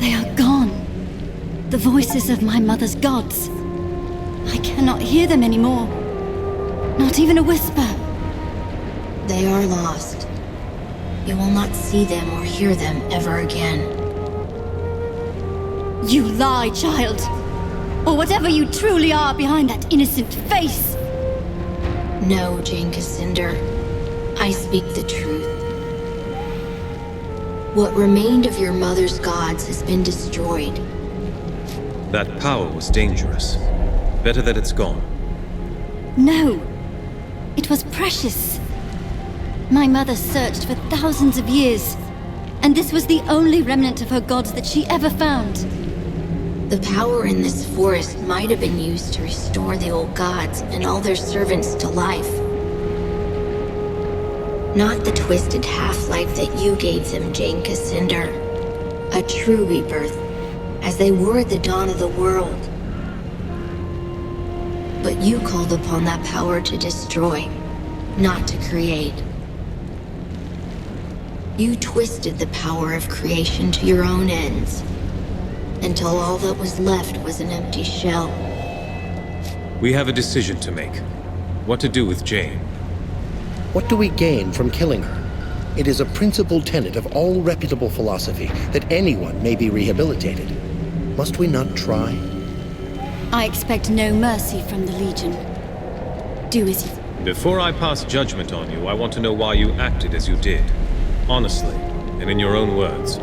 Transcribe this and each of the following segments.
They are gone. The voices of my mother's gods. I cannot hear them anymore. Not even a whisper. They are lost. You will not see them or hear them ever again. You lie, child. Or whatever you truly are behind that innocent face. No, Jane Cassinder. I speak the truth. What remained of your mother's gods has been destroyed. That power was dangerous. Better that it's gone. No. It was precious. My mother searched for thousands of years, and this was the only remnant of her gods that she ever found. The power in this forest might have been used to restore the old gods and all their servants to life. Not the twisted half-life that you gave them, Jane Cassinder. A true rebirth, as they were at the dawn of the world. But you called upon that power to destroy, not to create. You twisted the power of creation to your own ends, until all that was left was an empty shell. We have a decision to make. What to do with Jane. What do we gain from killing her? It is a principal tenet of all reputable philosophy that anyone may be rehabilitated. Must we not try? I expect no mercy from the Legion. Do as you... Before I pass judgment on you, I want to know why you acted as you did. Honestly, and in your own words.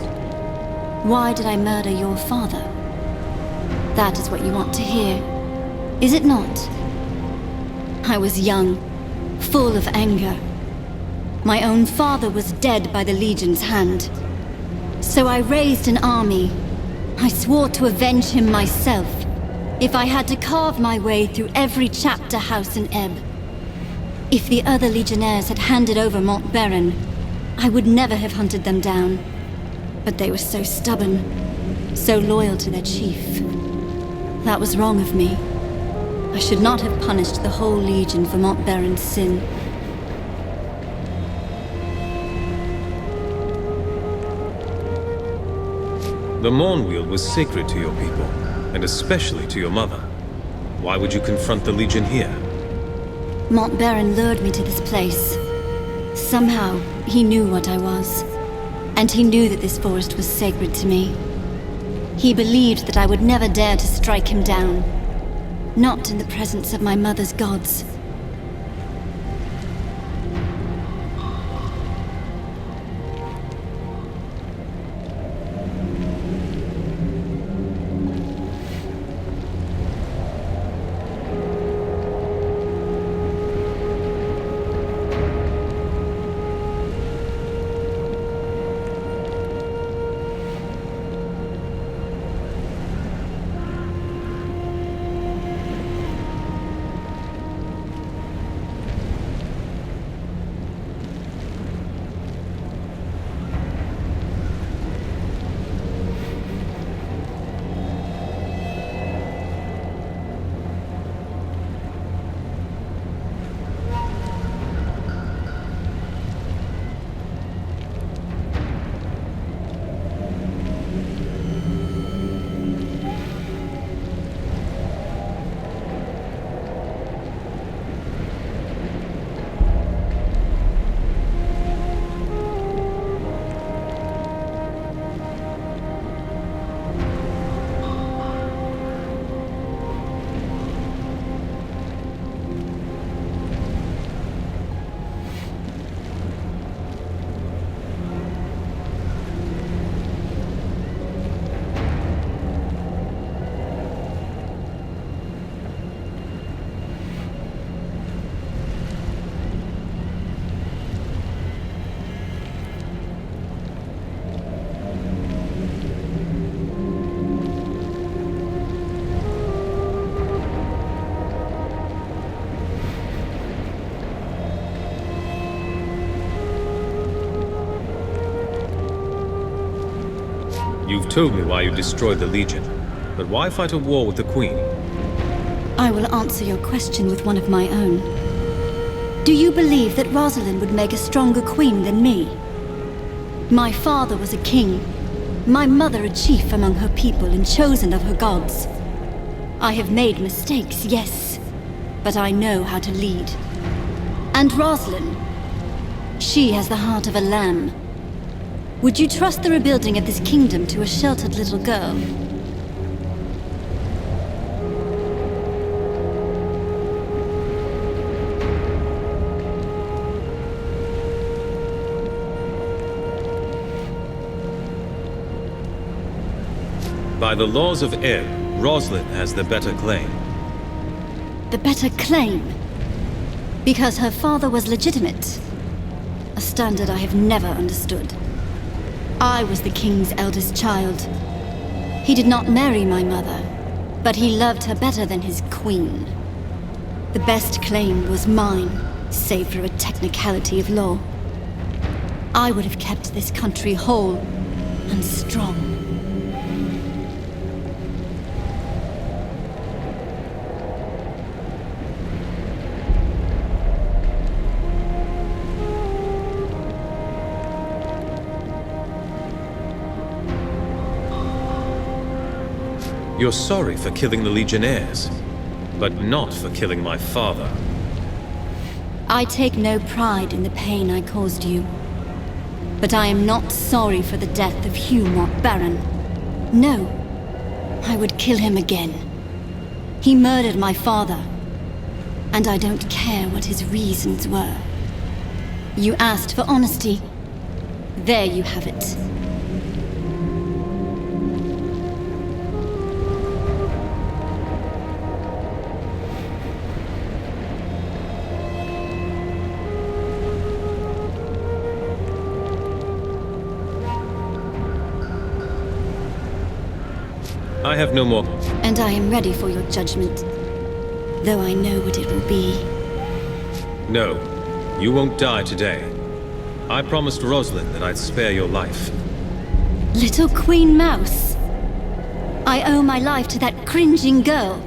Why did I murder your father? That is what you want to hear, is it not? I was young, full of anger. My own father was dead by the Legion's hand. So I raised an army. I swore to avenge him myself, if I had to carve my way through every chapter house in Ebb. If the other Legionnaires had handed over Mont Baron, I would never have hunted them down. But they were so stubborn, so loyal to their chief. That was wrong of me. I should not have punished the whole Legion for Mont Baron's sin. The Mornwheel was sacred to your people, and especially to your mother. Why would you confront the Legion here? Mont Baron lured me to this place. Somehow, he knew what I was. And he knew that this forest was sacred to me. He believed that I would never dare to strike him down. Not in the presence of my mother's gods. You've told me why you destroyed the Legion, but why fight a war with the Queen? I will answer your question with one of my own. Do you believe that Rosalind would make a stronger queen than me? My father was a king. My mother a chief among her people and chosen of her gods. I have made mistakes, yes, but I know how to lead. And Rosalind, she has the heart of a lamb. Would you trust the rebuilding of this kingdom to a sheltered little girl? By the laws of Ebb, Rosalind has the better claim. The better claim? Because her father was legitimate. A standard I have never understood. I was the king's eldest child. He did not marry my mother, but he loved her better than his queen. The best claim was mine, save for a technicality of law. I would have kept this country whole and strong. You're sorry for killing the Legionnaires, but not for killing my father. I take no pride in the pain I caused you. But I am not sorry for the death of Hugh Mort Baron. No, I would kill him again. He murdered my father, and I don't care what his reasons were. You asked for honesty. There you have it. I have no more. And I am ready for your judgment, though I know what it will be. No, you won't die today. I promised Rosalind that I'd spare your life. Little Queen Mouse. I owe my life to that cringing girl.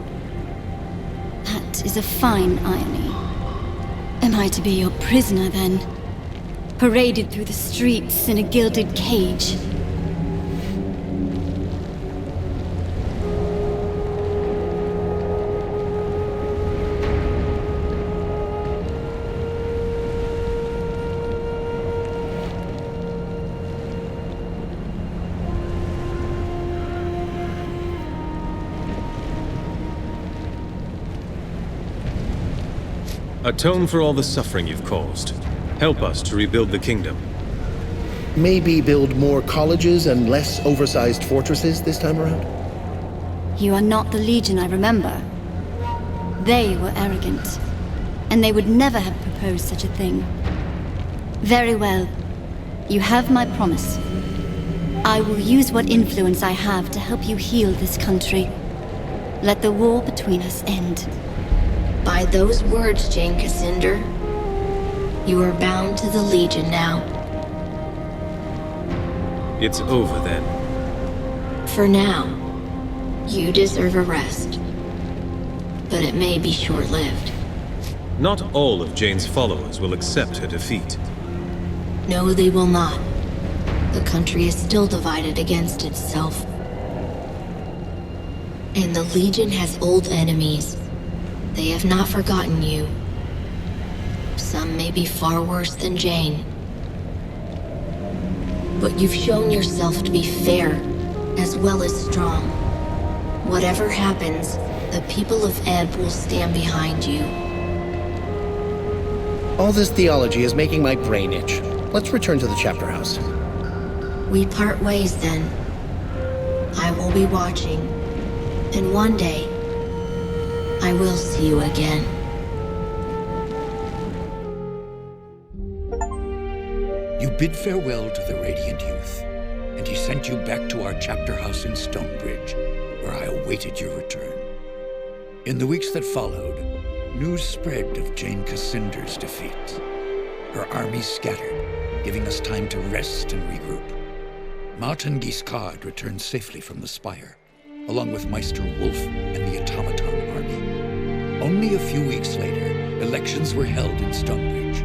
That is a fine irony. Am I to be your prisoner, then? Paraded through the streets in a gilded cage? Atone for all the suffering you've caused. Help us to rebuild the kingdom. Maybe build more colleges and less oversized fortresses this time around? You are not the Legion I remember. They were arrogant, and they would never have proposed such a thing. Very well. You have my promise. I will use what influence I have to help you heal this country. Let the war between us end. By those words, Jane Cassinder, you are bound to the Legion now. It's over then. For now, you deserve a rest. But it may be short-lived. Not all of Jane's followers will accept her defeat. No, they will not. The country is still divided against itself. And the Legion has old enemies. They have not forgotten you. Some may be far worse than Jane. But you've shown yourself to be fair, as well as strong. Whatever happens, the people of Ebb will stand behind you. All this theology is making my brain itch. Let's return to the chapter house. We part ways then. I will be watching, and one day, I will see you again. You bid farewell to the Radiant Youth, and he sent you back to our chapter house in Stonebridge, where I awaited your return. In the weeks that followed, news spread of Jane Cassinder's defeat. Her armies scattered, giving us time to rest and regroup. Martin Guiscard returned safely from the Spire, along with Meister Wolf and the Automaton army. Only a few weeks later, elections were held in Stonebridge.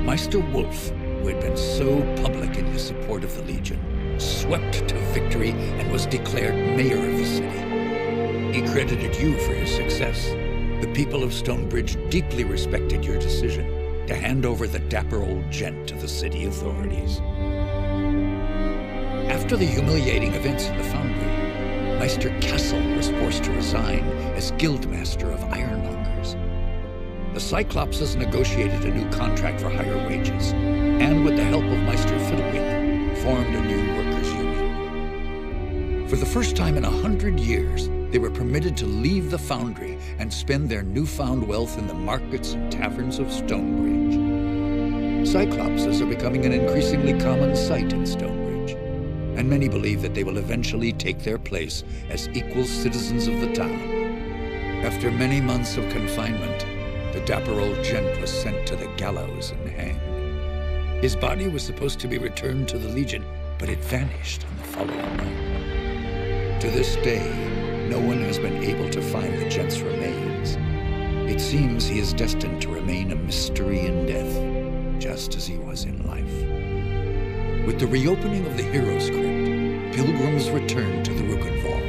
Meister Wolf, who had been so public in his support of the Legion, swept to victory, and was declared mayor of the city. He credited you for his success. The people of Stonebridge deeply respected your decision to hand over the dapper old gent to the city authorities. After the humiliating events in the foundry, Meister Castle was forced to resign as guildmaster of ironmongers. The Cyclopses negotiated a new contract for higher wages, and with the help of Meister Fiddlewick, formed a new workers' union. For the first time in 100 years, they were permitted to leave the foundry and spend their newfound wealth in the markets and taverns of Stonebridge. Cyclopses are becoming an increasingly common sight in Stonebridge, and many believe that they will eventually take their place as equal citizens of the town. After many months of confinement, the dapper old gent was sent to the gallows and hanged. His body was supposed to be returned to the Legion, but it vanished on the following night. To this day, no one has been able to find the gent's remains. It seems he is destined to remain a mystery in death, just as he was in life. With the reopening of the Hero's Crypt, pilgrims returned to the Rukenval,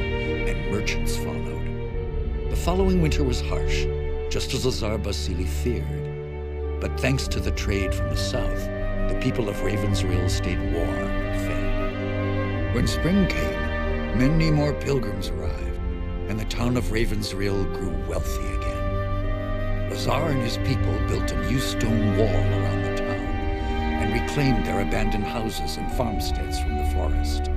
and merchants followed. The following winter was harsh, just as Lazar Basili feared. But thanks to the trade from the south, the people of Ravensrill stayed warm and fed. When spring came, many more pilgrims arrived, and the town of Ravensrill grew wealthy again. Lazar and his people built a new stone wall around the town, and reclaimed their abandoned houses and farmsteads from the forest.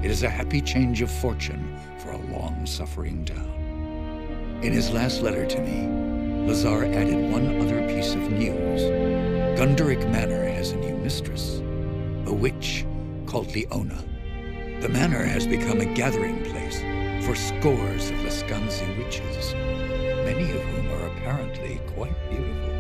It is a happy change of fortune for a long-suffering town. In his last letter to me, Lazar added one other piece of news. Gunderic Manor has a new mistress, a witch called Leona. The manor has become a gathering place for scores of Lascanzi witches, many of whom are apparently quite beautiful.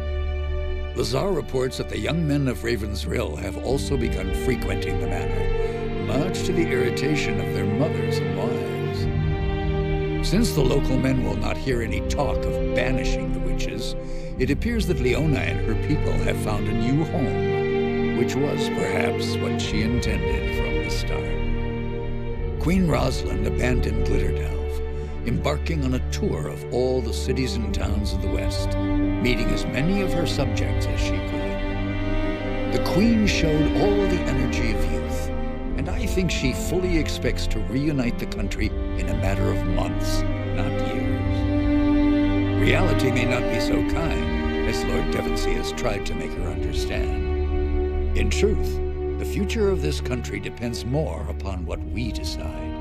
Lazar reports that the young men of Ravensrill have also begun frequenting the manor, much to the irritation of their mothers and wives. Since the local men will not hear any talk of banishing the witches, it appears that Leona and her people have found a new home, which was perhaps what she intended from the start. Queen Rosalind abandoned Glitterdelve, embarking on a tour of all the cities and towns of the West, meeting as many of her subjects as she could. The Queen showed all the energy of youth, and I think she fully expects to reunite the country in a matter of months, not years. Reality may not be so kind as Lord Devonsey has tried to make her understand. In truth, the future of this country depends more upon what we decide.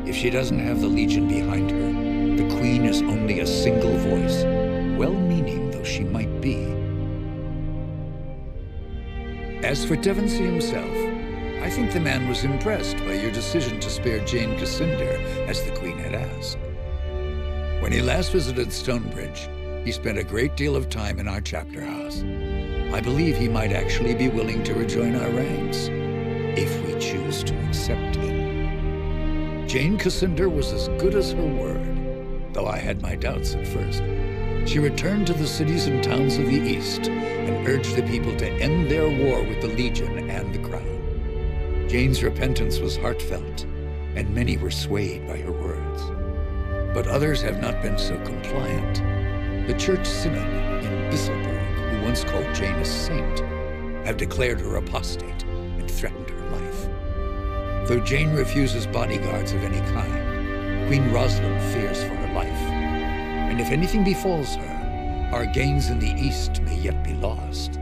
If she doesn't have the Legion behind her, the Queen is only a single voice, well-meaning though she might be. As for Devonsey himself, I think the man was impressed by your decision to spare Jane Cassinder, as the Queen had asked. When he last visited Stonebridge, he spent a great deal of time in our chapter house. I believe he might actually be willing to rejoin our ranks, if we choose to accept him. Jane Cassinder was as good as her word, though I had my doubts at first. She returned to the cities and towns of the East and urged the people to end their war with the Legion and the Crown. Jane's repentance was heartfelt, and many were swayed by her words. But others have not been so compliant. The Church Synod in Bisselberg, who once called Jane a saint, have declared her apostate and threatened her life. Though Jane refuses bodyguards of any kind, Queen Rosalind fears for her life. And if anything befalls her, our gains in the East may yet be lost.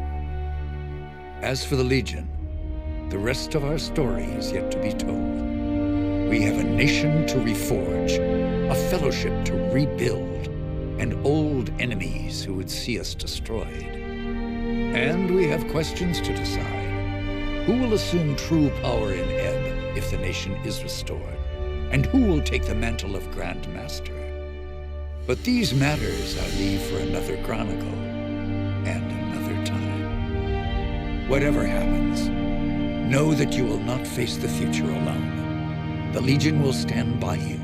As for the Legion, the rest of our story is yet to be told. We have a nation to reforge, a fellowship to rebuild, and old enemies who would see us destroyed. And we have questions to decide. Who will assume true power in Ebb if the nation is restored? And who will take the mantle of Grand Master? But these matters I leave for another chronicle and another time. Whatever happens, know that you will not face the future alone. The Legion will stand by you